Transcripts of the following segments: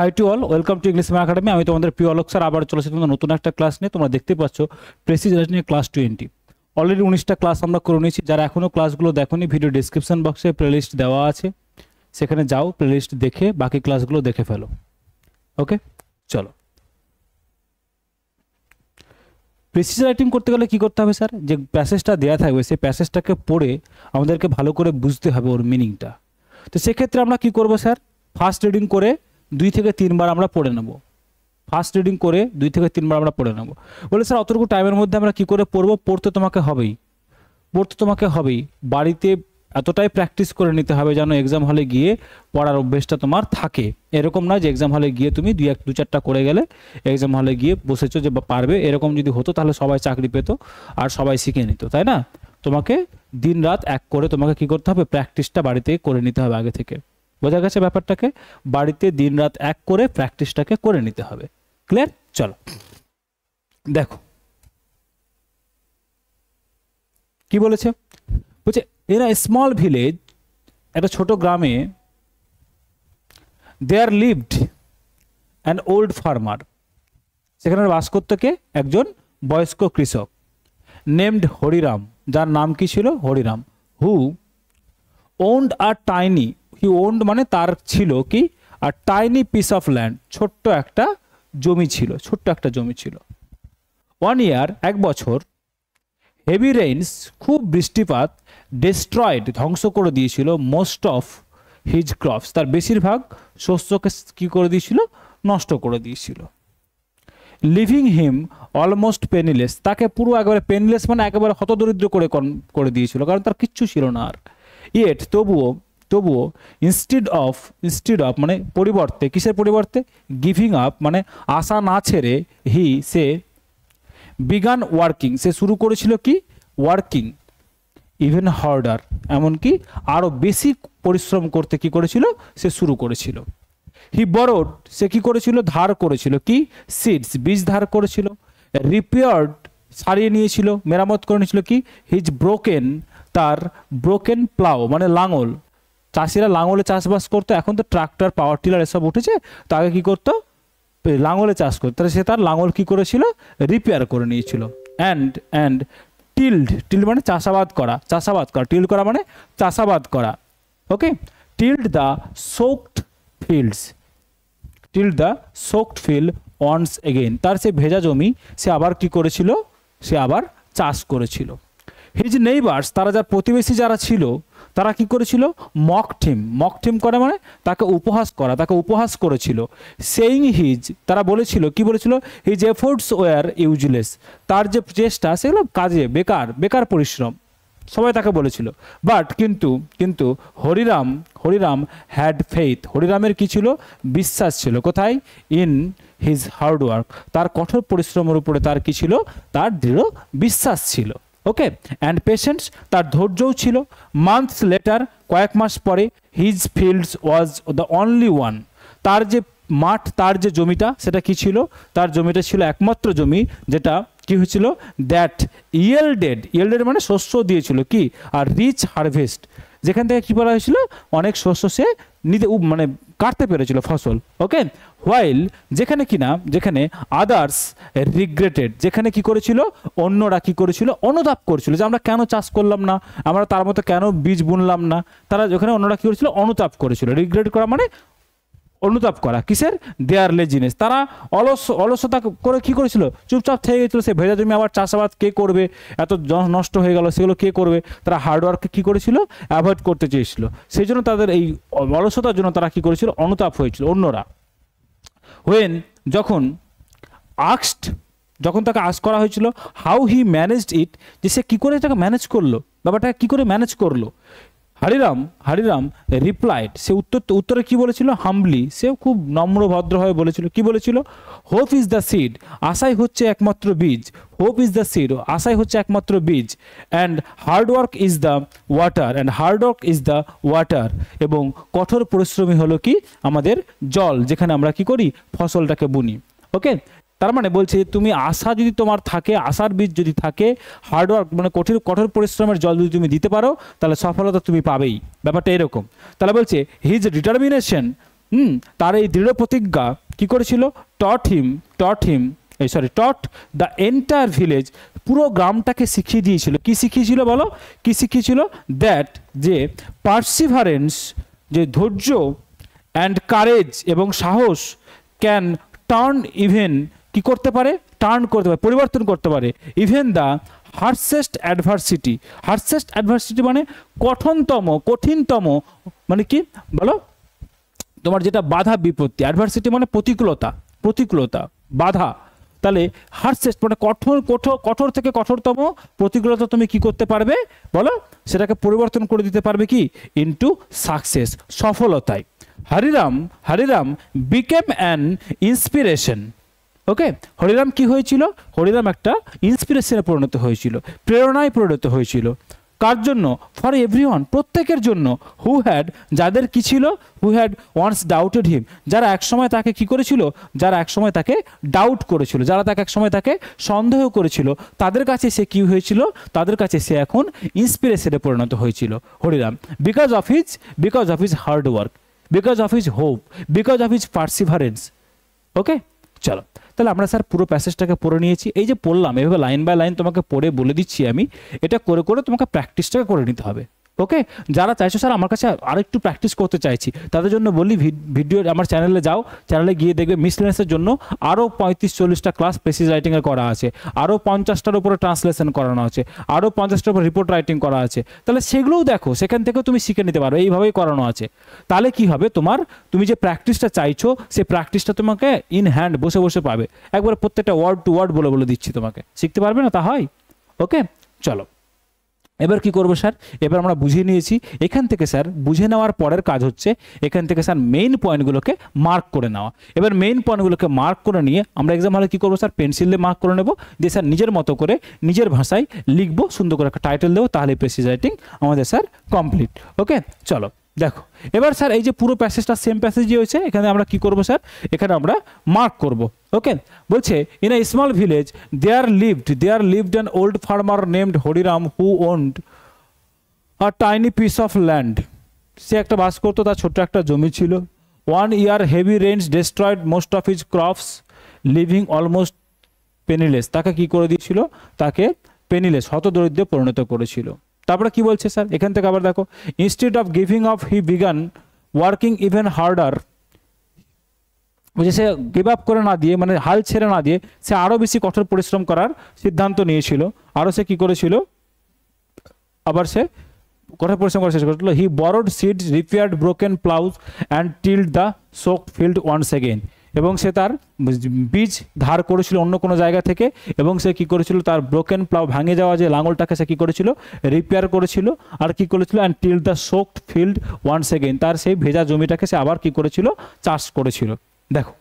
High to all, welcome to English ma'am academy. আমি তোমাদের প্রিয় অলোক স্যার আবার চলেছি তোমাদের নতুন একটা ক্লাস নিয়ে। তোমরা দেখতে পাচ্ছ প্রেসিজ নিয়ে ক্লাস 20। অলরেডি 19টা ক্লাস আমরা করে নিয়েছি। যারা এখনও ক্লাসগুলো দেখোনি, ভিডিও ডিসক্রিপশন বক্সে প্লেলিস্ট দেওয়া আছে, সেখানে যাও, প্লেলিস্ট দেখে বাকি ক্লাসগুলো দেখে ফেলো। ওকে, চলো। প্রেসিজ রাইটিং করতে গেলে কী করতে হবে স্যার? যে প্যাসেজটা দেওয়া থাকবে সেই প্যাসেজটাকে পড়ে আমাদেরকে ভালো করে বুঝতে হবে ওর মিনিংটা। তো সেক্ষেত্রে আমরা কি করব স্যার? ফার্স্ট রিডিং করে 2 থেকে 3 বার আমরা পড়ে নেব। ফার্স্ট রিডিং করে 2 থেকে 3 বার আমরা পড়ে নেব। বলে স্যার অতটুকু টাইমের মধ্যে আমরা কি করে পড়বো? পড়তে তোমাকে হবেই। বাড়িতে এতটাই প্র্যাকটিস করে নিতে হবে যেন এক্সাম হলে গিয়ে পড়ার অভ্যেসটা তোমার থাকে। এরকম না যে এক্সাম হলে গিয়ে তুমি 2-4টা করে গেলে এক্সাম হলে গিয়ে বসেছো যে পারবে। এরকম যদি হতো তাহলে সবাই চাকরি পেত আর সবাই শিখে নিত, তাই না? তোমাকে দিন রাত এক করে তোমাকে কি করতে হবে? প্র্যাকটিসটা বাড়িতে করে নিতে হবে আগে থেকে। বোঝা গেছে ব্যাপারটাকে? বাড়িতে দিন রাত এক করে প্র্যাকটিসটাকে করে নিতে হবে। ক্লিয়ার? চলো দেখো কি বলেছে। বলছে ইন আ স্মল ভিলেজ, একটা ছোট গ্রামে, there lived an old farmer, সেখানে বাস করত কে? একজন বয়স্ক কৃষক, নেমড হরিরাম, যার নাম কি ছিল? Hariram. Who owned a tiny, he owned মানে তার ছিল কি? আর টাইনি পিস অফ ল্যান্ড, ছোট্ট একটা জমি ছিল। 1 ইয়ার, 1 বছর, হেভি রেইনস, খুব বৃষ্টিপাত, ডিস্ট্রয়েড, ধ্বংস করে দিয়েছিল, মোস্ট অফ হিজ ক্রপস, তার বেশিরভাগ শস্যকে কি করে দিয়েছিল? নষ্ট করে দিয়েছিল। লিভিং হিম অলমোস্ট পেনিলেস, তাকে পুরো একেবারে পেনিলেস মানে একেবারে হতদরিদ্র করে দিয়েছিল, কারণ তার কিচ্ছু ছিল না আর। ইয়েট, তবুও ইনস্টিড অফ মানে পরিবর্তে, কিসের পরিবর্তে? গিভিং আপ মানে আশা না ছেড়ে, সে বিগান ওয়ার্কিং, সে শুরু করেছিল কি? ওয়ার্কিং ইভেন হার্ডার, এমনকি আরও বেশি পরিশ্রম করতে কি করেছিল? সে শুরু করেছিল। হি বরোড, সে কি করেছিল? ধার করেছিল কি? সিডস, বীজ ধার করেছিল। রিপেয়ার্ড, সারিয়ে নিয়েছিল, মেরামত করে নিয়েছিল কি? হিজ ব্রোকেন, তার ব্রোকেন প্লাও মানে লাঙল। চাষিরা লাঙলে চাষবাস করতো, এখন তো ট্রাক্টর, পাওয়ার টিলার এসব উঠেছে, তো আগে কী করতো? লাঙলে চাষ করতো। তাহলে সে তার লাঙল কী করেছিল? রিপেয়ার করে নিয়েছিল। অ্যান্ড টিল্ড মানে চাষাবাদ করা, টিল্ড করা মানে চাষাবাদ করা। Okay, tilled the soaked field once again, তার সে ভেজা জমি সে আবার কি করেছিল? সে আবার চাষ করেছিল। হিজ নেইবার্স, তারা যার প্রতিবেশী যারা ছিল তারা কি করেছিল? মক টিম করে মানে তাকে উপহাস করেছিল। সেইং হিজ, তারা বলেছিল, কি বলেছিল? হিজ এফোর্টস ওয়ার ইউজলেস, তার যে চেষ্টা সেগুলো কাজে বেকার পরিশ্রম, সবাই তাকে বলেছিল। বাট কিন্তু হরিরাম হ্যাড ফেইথ, হরিরামের কি ছিল? বিশ্বাস ছিল। কোথায়? ইন হিজ হার্ড ওয়ার্ক, তার কঠোর পরিশ্রমের উপরে তার কি ছিল? তার দৃঢ় বিশ্বাস ছিল। ওকে, অ্যান্ড পেশেন্স, তার ধৈর্যও ছিল। মান্থস লেটার, কয়েক মাস পরে, his fields was the only one, তার যে মাঠ, তার যে জমিটা, সেটা কি ছিল? তার জমিটা ছিল একমাত্র জমি যেটা কি হয়েছিল? দ্যাট ইয়েল্ডেড মানে শস্য দিয়েছিল কি? আর রিচ হারভেস্ট, যেখান থেকে কি বলা হয়েছিল? অনেক শস্য সে নিতে মানে কাটতে পেরেছিল ফসল। ওকে, হোয়াইল, যেখানে আদার্স রিগ্রেটেড, যেখানে কি করেছিল? অন্যরা কি করেছিল? অনুতাপ করেছিল যে আমরা কেন চাষ করলাম না, আমরা তার মতো কেন বীজ বুনলাম না। তারা যেখানে অন্যরা কি করেছিল? অনুতাপ করেছিল। রিগ্রেট করা মানে অনুতাপ করা। কিসের? দেয়ার লেজিনেস, তারা অলসতা করে কি করেছিল? চুপচাপ থেকে গেছিল। সে ভেজা জমি আবার চাষাবাদ কে করবে? এত নষ্ট হয়ে গেল, সেগুলো কে করবে? তারা হার্ডওয়ার্ককে কি করেছিল? অ্যাভয়েড করতে চেয়েছিল। সেই জন্য তাদের এই অলসতার জন্য তারা কি করেছিল? অনুতাপ হয়েছিল অন্যরা। হোয়েন, যখন তাকে আস্ক করা হয়েছিল হাউ হি ম্যানেজড ইট, যে সে কী করে এটাকে ম্যানেজ করলো, ব্যাপারটাকে কী করে ম্যানেজ করলো। হরিরাম রিপ্লাইড, সে উত্তরে কি বলেছিল? হাম্বলি, সে খুব নম্র ভদ্রভাবে বলেছিল। কি বলেছিল? হোপ ইজ দ্য সিড, আশাই হচ্ছে একমাত্র বীজ। হোপ ইজ দ্য সিড, আশাই হচ্ছে একমাত্র বীজ। And hard work is the water, এবং কঠোর পরিশ্রমী হলো কি? আমাদের জল, যেখানে আমরা কি করি? ফসলটাকে বুনি। ওকে, তার মানে বলছে তুমি আশা যদি তোমার থাকে, আশার বীজ যদি থাকে, হার্ডওয়ার্ক মানে কঠোর পরিশ্রমের জল যদি তুমি দিতে পারো, তাহলে সফলতা তুমি পাবেই। ব্যাপারটা এরকম। তাহলে বলছে হিজ ডিটারমিনেশন তার এই দৃঢ় প্রতিজ্ঞা কি করেছিল, টট দ্য এন্টায়ার ভিলেজ, পুরো গ্রামটাকে শিখিয়ে দিয়েছিল। কি শিখিয়েছিল বলো, কি শিখিয়েছিল, দ্যাট যে পার্সিভারেন্স, যে ধৈর্য, অ্যান্ড কারেজ এবং সাহস, ক্যান টার্ন ইভেন, কি করতে পারে, টার্ন করতে পারে, পরিবর্তন করতে পারে, ইভেন দ্য হার্সেস্ট অ্যাডভার্সিটি মানে কঠিনতম মানে কি বলো, তোমার যেটা বাধা বিপত্তি, অ্যাডভার্সিটি মানে প্রতিকূলতা বাধা, তাহলে হার্সেস্ট মানে কঠোর থেকে কঠোরতম প্রতিকূলতা তুমি কি করতে পারবে বলো, সেটাকে পরিবর্তন করে দিতে পারবে কি, ইনটু সাকসেস, সফলতায়। Hariram became an inspiration. Okay, Hariram কি হয়েছিল, হরিরাম একটা ইন্সপিরেশনে পরিণত হয়েছিল, প্রেরণায় পরিণত হয়েছিল। কার জন্য, ফর এভরিওয়ান, প্রত্যেকের জন্য, যাদের কি ছিল, হু হ্যাড ওয়ান্স ডাউটেড হিম, যারা একসময় তাকে কি করেছিল, যারা একসময় তাকে ডাউট করেছিল, যারা তাকে একসময় তাকে সন্দেহ করেছিল, তাদের কাছে সে কি হয়েছিল, তাদের কাছে সে এখন ইন্সপিরেশনে পরিণত হয়েছিল Hariram, because of his hard work, because of his hope, because of his perseverance. Okay, চলো তাহলে আমরা স্যার পুরো প্যাসেজটাকে পড়ে নিয়েছি। এই যে পড়লাম, এভাবে লাইন বাই লাইন তোমাকে পড়ে বলে দিচ্ছি আমি, এটা করে করে তোমাকে প্র্যাকটিসটাকে করে নিতে হবে। ওকে, যারা চাইছো স্যার আমার কাছে আরেকটু প্র্যাকটিস করতে চাইছি, তাদের জন্য বলি ভিডিও আমার চ্যানেলে যাও, চ্যানেলে গিয়ে দেখবে মিসলেনিয়াসের জন্য আরও 35-40টা ক্লাস প্রেসিজ রাইটিংয়ের করা আছে, আরও 50টার উপরে ট্রান্সলেশন করানো আছে, আরও 50টার উপর রিপোর্ট রাইটিং করা আছে, তাহলে সেগুলোও দেখো, সেখান থেকেও তুমি শিখে নিতে পারো, এইভাবেই করানো আছে। তাহলে কি হবে, তুমি যে প্র্যাকটিসটা চাইছো সেই প্র্যাকটিসটা তোমাকে ইন হ্যান্ড বসে বসে পাবে, একবারে প্রত্যেকটা ওয়ার্ড টু ওয়ার্ড বলে দিচ্ছি তোমাকে, শিখতে পারবে না তা হয়। ওকে, চলো এবার কি করবো স্যার, এবার আমরা বুঝে নিয়েছি, এখান থেকে স্যার বুঝে নেওয়ার পরের কাজ হচ্ছে এখান থেকে স্যার মেইন পয়েন্টগুলোকে মার্ক করে নেওয়া। এবার মেইন পয়েন্টগুলোকে মার্ক করে নিয়ে আমরা এক্সাম হলে কী করবো স্যার, পেন্সিল দিয়ে মার্ক করে নেবো, দিয়ে স্যার নিজের মতো করে নিজের ভাষায় লিখবো, সুন্দর করে একটা টাইটেল দেবো, তাহলে প্রেসিজ রাইটিং আমাদের স্যার কমপ্লিট। ওকে, চলো দেখো এবার স্যার এই যে পুরো প্যাসেজটা সেম প্যাসেজই হয়েছে, এখানে আমরা কি করব স্যার, এখানে আমরা মার্ক করব। ওকে, বলছে in a small village there lived an old farmer named Hariram who owned a tiny piece of land. সে একটা বাস করতো, তার ছোট্ট একটা জমি ছিল। 1 year heavy rains destroyed most of his crops living almost penniless. তাকে কি করে দিয়েছিল, তাকে পেনিলেস হতদরিদ্রে পরিণত করেছিল। তারপরে কি বলছে স্যার, এখান থেকে আবার দেখো, instead of giving up he began working even harder. বলছে সে গিভ আপ করে না দিয়ে, মানে হাল ছেড়ে না দিয়ে, সে আরও বেশি কঠোর পরিশ্রম করার সিদ্ধান্ত নিয়েছিল। আরও সে কি করেছিল, আবার সে কঠোর পরিশ্রম করা শেষ করেছিল। He borrowed seeds, repaired broken ploughs and tilled the soaked field once again. এবং সে তার বীজ ধার করেছিল অন্য কোনো জায়গা থেকে, এবং সে কি করেছিল, তার ব্রোকেন প্লাউ, ভাঙে যাওয়া যে লাঙলটাকে সে কি করেছিল, রিপেয়ার করেছিল। আর কি করেছিল, and till the soaked field once again, তার সেই ভেজা জমিটাকে সে আবার কি করেছিল, চাষ করেছিল। দেখো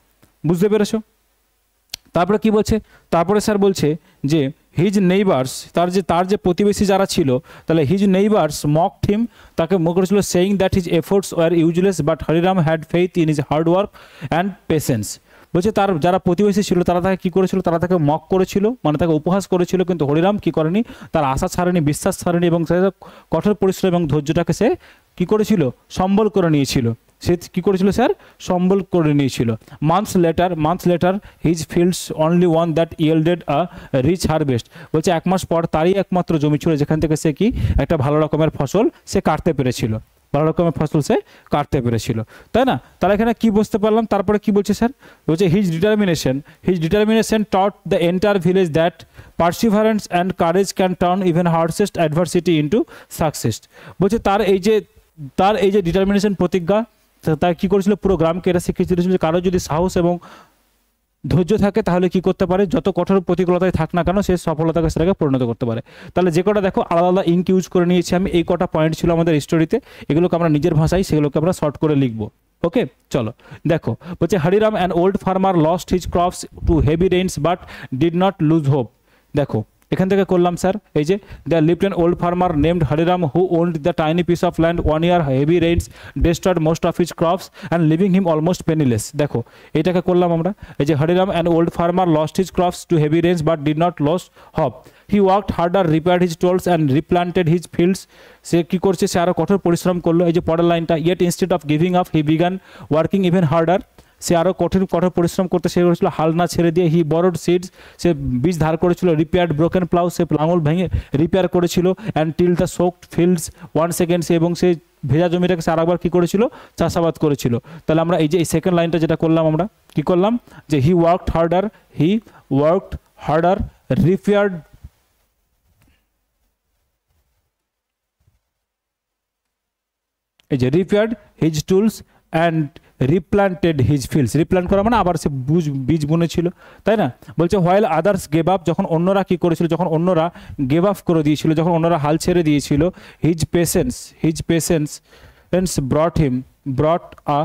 বুঝতে পেরেছো। তারপরে কি বলছে, তারপরে স্যার বলছে যে হিজ নেইবার্স, তার যে প্রতিবেশী যারা ছিল, তাহলে হিজ নেইবার্স মকড হিম, তাকে মক করেছিল, saying that his efforts were useless but Hariram had faith in his hard work and patience. বলছে তার যারা প্রতিবেশী ছিল তারা তাকে কী করেছিল, তারা তাকে মক করেছিল, মানে তাকে উপহাস করেছিল, কিন্তু হরিরাম কি করেনি, তার আশা ছাড়েনি, বিশ্বাস ছাড়েনি, এবং সে কঠোর পরিশ্রম এবং ধৈর্যটাকে সে কি করেছিল, সম্বল করে নিয়েছিল। সে কি করেছিল স্যার, সম্বল করে নিয়েছিল। Months later his fields only one that yielded a rich harvest. বলছে 1 মাস পর তারই একমাত্র জমি ছিল যেখান থেকে সে কি একটা ভালো রকমের ফসল সে কাটতে পেরেছিল, ভালো রকমের ফসল সে কাটতে পেরেছিল, তাই না। তাহলে এখানে কি বুঝতে পারলাম, তারপরে কি বলছে স্যার, বলছে his determination taught the entire village that perseverance and courage can turn even hardest adversity into success. বলছে তার এই যে ডিটারমিনেশন, প্রতিজ্ঞা, তার কি করেছিল, পুরো গ্রামকে এটা শিখিয়ে দিয়েছিল যে কারো যদি সাহস এবং ধৈর্য থাকে তাহলে কি করতে পারে, যত কঠোর প্রতিকূলতায় থাক না কেন সে সফলতাকে সেটাকে পরিণত করতে পারে। তাহলে যে কটা দেখো আলাদা আলাদা ইঙ্ক ইউজ করে নিয়েছি আমি, এই কটা পয়েন্ট ছিল আমাদের স্টোরিতে, এগুলোকে আমরা নিজের ভাষায় সেগুলোকে আমরা শর্ট করে লিখবো। ওকে, চলো দেখো, বলছে Hariram an old farmer lost his crops to heavy rains but did not lose hope. দেখো এখান থেকে করলাম স্যার এই যে the lived an old farmer named Hariram who owned the tiny piece of land 1 year heavy rains destroyed most of his crops and living him almost penniless. দেখো এটাকে করলাম আমরা এই যে Hariram an old farmer lost his crops to heavy rains but did not lose hope. He worked harder repaired his tools and replanted his fields. সে কী করছে, সে আরও কঠোর পরিশ্রম করলো। এই যে পরের লাইনটা, yet instead of giving up he began working even harder. সে আরও কঠোর পরিশ্রম করতে সে করেছিল, হাল না ছেড়ে দিয়ে। হি বরোড সিডস, সে বীজ ধার করেছিল। রিপেয়ার্ড ব্রোকেন প্লাউ, সে লাঙল ভেঙে রিপেয়ার করেছিল। And till the soaked fields one second, সে এবং সে ভেজা জমিটাকে সে আরেকবার কী করেছিল, চাষাবাদ করেছিল। তাহলে আমরা এই যে এই সেকেন্ড লাইনটা যেটা করলাম, আমরা কী করলাম যে হি ওয়ার্কড হার্ডার রিপেয়ার্ড এই যে repaired his tools and replanted his fields. Replant করা মানে আবার সে বীজ বুনেছিল, তাই না? বলছে হোয়াইল আদার্স গেভ আপ, যখন অন্যরা কী করেছিল, যখন অন্যরা গেভ আপ করে দিয়েছিল, যখন অন্যরা হাল ছেড়ে দিয়েছিল। হিজ পেশেন্স ব্রট আ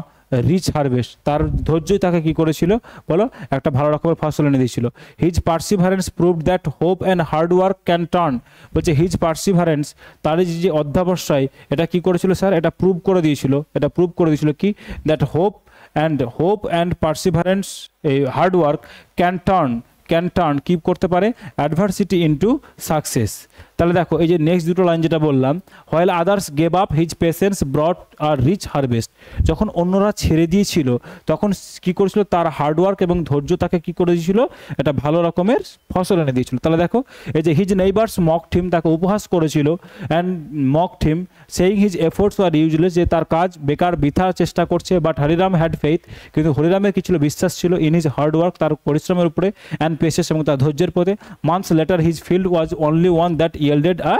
রিচ হারভেস্ট, তার ধৈর্যই তাকে কী করেছিল বলো, একটা ভালো রকমের ফসল এনে দিয়েছিল। His perseverance proved that hope and hard work can turn. বলছে হিজ পার্সিভারেন্স, তার যে অধ্যাবসায়, এটা কী করেছিল স্যার, এটা প্রুভ করে দিয়েছিল কি, দ্যাট হোপ অ্যান্ড পার্সিভারেন্স, এই হার্ড ওয়ার্ক ক্যান টার্ন কি করতে পারে, অ্যাডভার্সিটি ইনটু সাকসেস। তাহলে দেখো এই যে নেক্সট দুটো লাইন যেটা বললাম, while others gave up his patience brought a rich harvest. যখন অন্যরা ছেড়ে দিয়েছিল তখন কি করেছিল, তার হার্ডওয়ার্ক এবং ধৈর্য তাকে কি করে দিয়েছিল, একটা ভালো রকমের ফসল এনে দিয়েছিল। তাহলে দেখো এই যে হিজ নেইবার্স মকড হিম, তাকে উপহাস করেছিল। And mocked him saying his efforts are useless, যে তার কাজ বেকার বৃথা চেষ্টা করছে। বাট হরিরাম হ্যাড ফেইথ, কিন্তু হরিরামের কি ছিল, বিশ্বাস ছিল। ইন হিজ হার্ডওয়ার্ক, তার পরিশ্রমের উপরে। অ্যান্ড পেশেন্স, এবং তার ধৈর্যের পথে। Months later his field was only one that yielded a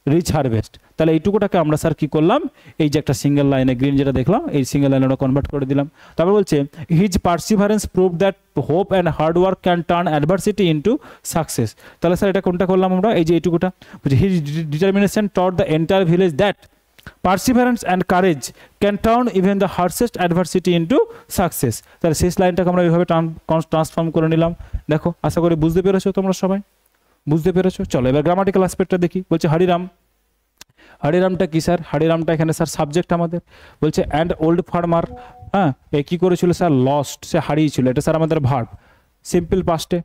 rich harvest. তাহলে এইটুকুটাকে আমরা স্যার কী করলাম, এই যে একটা সিঙ্গেল লাইনে গ্রিন যেটা দেখলাম, এই সিঙ্গেল লাইনে আমরা কনভার্ট করে দিলাম। তারপর বলছে his perseverance prove that hope and hard work can turn adversity into success. তাহলে স্যার এটা কোনটা করলাম আমরা, এই যে এইটুকুটা। His determination taught the entire village that perseverance and courage can turn even the harshest adversity into success. তাহলে শেষ লাইনটাকে আমরা এইভাবে ট্রান্সফর্ম করে নিলাম। দেখো আশা করি বুঝতে পেরেছো, তোমরা সবাই বুঝতে পেরেছো। চলো এবার গ্রামাটিক্যাল অ্যাসপেক্টটা দেখি। বলছে হরিরামটা কি স্যার, হরিরামটা এখানে স্যার সাবজেক্ট আমাদের। বলছে অ্যান্ড ওল্ড ফার্মার, হ্যাঁ এ কী করেছিল স্যার, লস্ট, সে হারিয়েছিল। এটা স্যার আমাদের ভার্ব, সিম্পল পাস্টে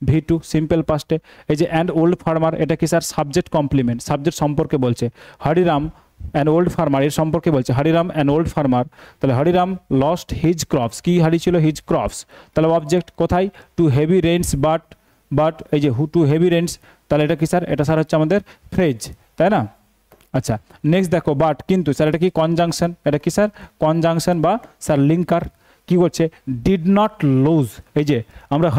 V2 সিম্পল পাস্টে। এই যে অ্যান্ড ওল্ড ফার্মার, এটা কি স্যার সাবজেক্ট কমপ্লিমেন্ট, সাবজেক্ট সম্পর্কে বলছে। হরিরাম অ্যান্ড ওল্ড ফার্মার, এর সম্পর্কে বলছে। হরিরাম অ্যান্ড ওল্ড ফার্মার, তাহলে হরিরাম লস্ট হিজ ক্রপস, কি হারিয়েছিল, হিজ ক্রপস। তাহলে অবজেক্ট কোথায়, টু হেভি রেইনস বাট এই যে টু হেভি রেইনস, তাহলে এটা কি স্যার, এটা স্যার হচ্ছে আমাদের ফ্রেজ, তাই না? আচ্ছা নেক্সট দেখো বাট, কিন্তু স্যার এটা কি কনজাংশন, এটা কি স্যার কনজাংশন বা স্যার লিঙ্কার। কি করছে, ডিড নট লুজ। এই যে আমরা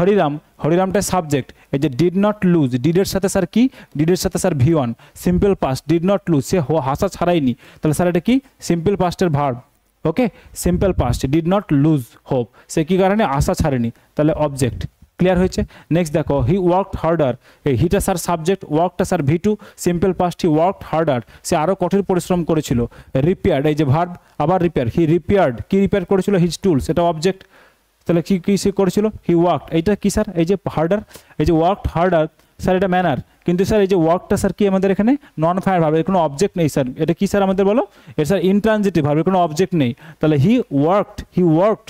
হরিরামটা সাবজেক্ট, এই যে ডিড নট লুজ, ডিডের সাথে স্যার কি, ডিডের সাথে sir V1 simple past, did not lose, সে হাসা ছাড়াইনি। তাহলে স্যার এটা কি সিম্পল পাস্টের verb, okay simple past, did not lose hope, সে কি কারণে আশা ছাড়েনি। তাহলে অবজেক্ট ক্লিয়ার হয়েছে। নেক্সট দেখো হি ওয়ার্কড হার্ডার, এই হিটা স্যার সাবজেক্ট, ওয়ার্কটা sir V2 simple past, he worked harder, সে আরও কঠোর পরিশ্রম করেছিল। রিপেয়ার্ড, এই যে ভার্ব, আবার রিপেয়ার, হি রিপেয়ার্ড, কি রিপেয়ার করেছিল, হিজ টুলস, এটা অবজেক্ট। তাহলে কি সে করেছিল, হি ওয়ার্কড, এইটা কি স্যার, এই যে হার্ডার, এই যে ওয়ার্কড হার্ডার স্যার এটা ম্যানার, কিন্তু স্যার এই যে ওয়ার্কটা স্যার কি আমাদের এখানে নন ফায়ার ভার্ব, এর কোনো অবজেক্ট নেই স্যার। এটা কি স্যার আমাদের বলো, এর স্যার ইনট্রানজিটিভ ভার্ব, এর কোনো অবজেক্ট নেই। তাহলে হি ওয়ার্কড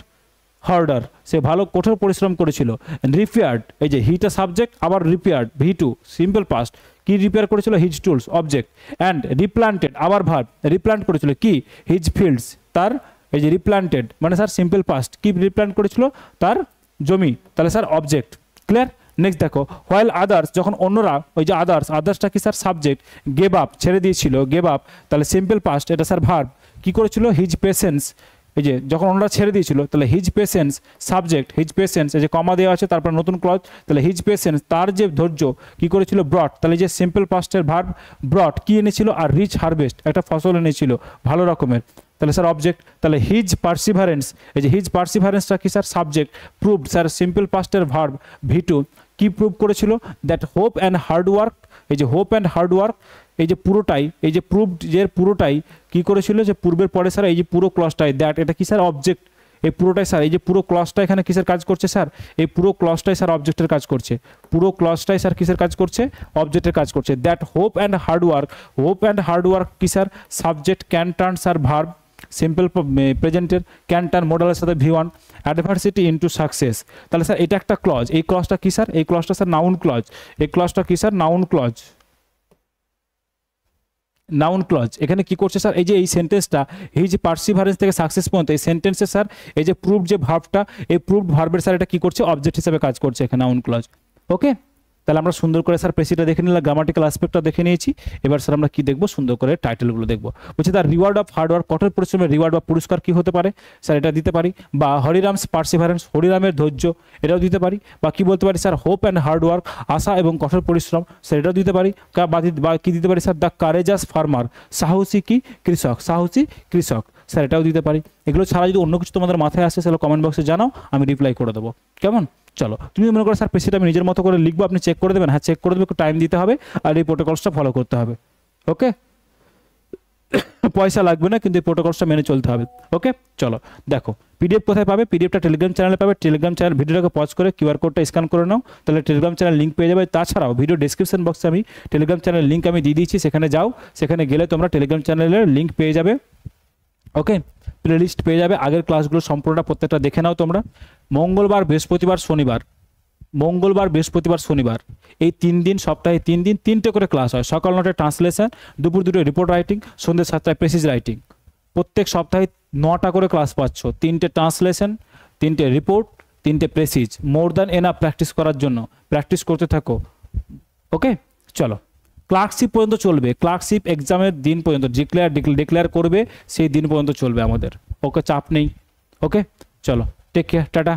হার্ডার, সে ভালো কঠোর পরিশ্রম করেছিল। রিপেয়ার্ড, এই যে হিটা সাবজেক্ট, আবার রিপেয়ার্ড V2 সিম্পল পাস্ট, কি রিপেয়ার করেছিল, হিজ টুলস অবজেক্ট। অ্যান্ড রিপ্লান্টেড, আবার ভার্ব, রিপ্লান্ট করেছিল কি, হিজ ফিল্ডস, তার এই যে রিপ্লান্টেড মানে স্যার সিম্পল পাস্ট, কি রিপ্লান্ট করেছিল, তার জমি, তাহলে স্যার অবজেক্ট। ক্লিয়ার। নেক্সট দেখো হোয়াইল আদার্স, যখন অন্যরা, ওই যে আদার্সটা কি স্যার সাবজেক্ট, গেভ আপ ছেড়ে দিয়েছিল, গেভ আপ, তাহলে সিম্পল পাস্ট, এটা স্যার ভার্ব, কি করেছিল, হিজ পেশেন্স, এই যে যখন ওনারা ছেড়ে দিয়েছিল, তাহলে his patience subject, his patience, এই যে কমা দেওয়া আছে তারপর নতুন ক্লজ, তাহলে হিজ পেশেন্স, তার যে ধৈর্য কি করেছিল, ব্রট, তাহলে যে সিম্পল পাস্টের ভার্ব ব্রট, কি এনেছিল, আর রিচ হারভেস্ট, একটা ফসল এনেছিল ভালো রকমের, তাহলে স্যার অবজেক্ট। তাহলে হিজ পার্সিভারেন্স, এই যে হিজ পার্সিভারেন্সটা কি sir subject, proved sir simple পাস্টের ভার্ব V2, কি প্রুভ করেছিল, that hope and hard work, এই যে হোপ অ্যান্ড হার্ড ওয়ার্ক, এই যে পুরোটাই, এই যে প্রুভড যে পুরোটাই কি করেছিল, যে পূর্বের পরে স্যার এই যে পুরো ক্লজটাই দ্যাট, এটা কি স্যার অবজেক্ট, এই পুরোটাই স্যার, এই যে পুরো ক্লজটা এখানে কিসের কাজ করছে স্যার, এই পুরো ক্লজটাই স্যার অবজেক্টের কাজ করছে, পুরো ক্লজটাই স্যার কিসের কাজ করছে, অবজেক্টের কাজ করছে। That hope and hard work, hope and hard work কি sir, subject can turn sir verb, simple প্রেজেন্টের ক্যান টার্ন মডেলের সাথে V1, অ্যাডভার্সিটি ইনটু সাকসেস। তাহলে স্যার এটা একটা ক্লজ, এই ক্লজটা কি স্যার, এই ক্লজটা স্যার নাউন ক্লজ, এই ক্লজটা কি sir, noun clause, noun clause. এখানে কি করছে স্যার, এই যে এই সেন্টেন্সটা, এই যে পার্সিভারেন্স থেকে সাকসেস পর্যন্ত এই সেন্টেন্সে স্যার এই যে প্রুভড যে ভার্বটা, এই প্রুভড ভার্বের স্যার এটা কি করছে, অবজেক্ট হিসেবে কাজ করছে এখানে নাউন ক্লজ। ওকে, তাহলে আমরা সুন্দর করে স্যার প্রেসিটা দেখে নিলাম, গ্রামাটিক্যাল অ্যাসপেক্টটা দেখে নিয়েছি। এবার স্যার আমরা কি দেখবো, সুন্দর করে টাইটেলগুলো দেখবো। বলছে তার রিওয়ার্ড অফ হার্ডওয়ার্ক, কঠোর পরিশ্রমের রিওয়ার্ড বা পুরস্কার কি হতে পারে স্যার, এটা দিতে পারি। বা হরিরামস পার্সিভারেন্স, হরিরামের ধৈর্য, এটাও দিতে পারি। বা কি বলতে পারি স্যার, হোপ অ্যান্ড হার্ডওয়ার্ক, আশা এবং কঠোর পরিশ্রম, স্যার এটাও দিতে পারি। বা কি দিতে পারি স্যার, দ্য কারেজাস ফার্মার, সাহসী কি কৃষক, সাহসী কৃষক, স্যার এটাও দিতে পারি। এগুলো ছাড়া যদি অন্য কিছু তোমাদের মাথায় আসে সেগুলো কমেন্ট বক্সে জানাও, আমি রিপ্লাই করে দেবো। কেমন? চলো, তুমি মনে করো স্যার পেজটা আমি নিজের মতো করে লিখবো, আপনি চেক করে দেবেন, হ্যাঁ চেক করে দেবে, একটু টাইম দিতে হবে আর এই প্রোটোকলসটা ফলো করতে হবে। ওকে, পয়সা লাগবে না, কিন্তু এই প্রোটোকলসটা মেনে চলতে হবে। ওকে, চলো দেখো পিডিএফ কোথায় পাবে, পিডিএফটা টেলিগ্রাম চ্যানেলে পাবে। টেলিগ্রাম চ্যানেল ভিডিওটাকে পজ করে কিউআর কোডটা স্ক্যান করে নাও, তাহলে টেলিগ্রাম চ্যানেল লিঙ্ক পেয়ে যাবে। তাছাড়াও ভিডিও ডেসক্রিপশন বক্সে আমি টেলিগ্রাম চ্যানেলের লিঙ্ক আমি দিয়ে দিয়েছি, সেখানে যাও, সেখানে গেলে তোমরা টেলিগ্রাম চ্যানেলের লিঙ্ক পেয়ে যাবে। ওকে, প্লে লিস্ট পেয়ে যাবে, আগের ক্লাসগুলো সম্পূর্ণটা প্রত্যেকটা দেখে নাও তোমরা। মঙ্গলবার, বৃহস্পতিবার, শনিবার, মঙ্গলবার, বৃহস্পতিবার, শনিবার, এই 3 দিন, সপ্তাহে 3 দিন 3টে করে ক্লাস হয়। সকাল 9টায় ট্রান্সলেশন, দুপুর 2টায় রিপোর্ট রাইটিং, সন্ধ্যে 7টায় প্রেসিজ রাইটিং। প্রত্যেক সপ্তাহে 9টা করে ক্লাস পাচ্ছ, 3টে ট্রান্সলেশন, 3টে রিপোর্ট, 3টে প্রেসিজ। মোর দ্যান এনাফ প্র্যাকটিস করার জন্য, প্র্যাকটিস করতে থাকো। ওকে, চলো ক্লার্কশিপ পর্যন্ত চলবে, ক্লার্কশিপ এক্সামের দিন পর্যন্ত, ডিক্লেয়ার করবে সেই দিন পর্যন্ত চলবে আমাদের। ওকে, চাপ নেই। ওকে, চলো টেক কেয়ার, টাটা।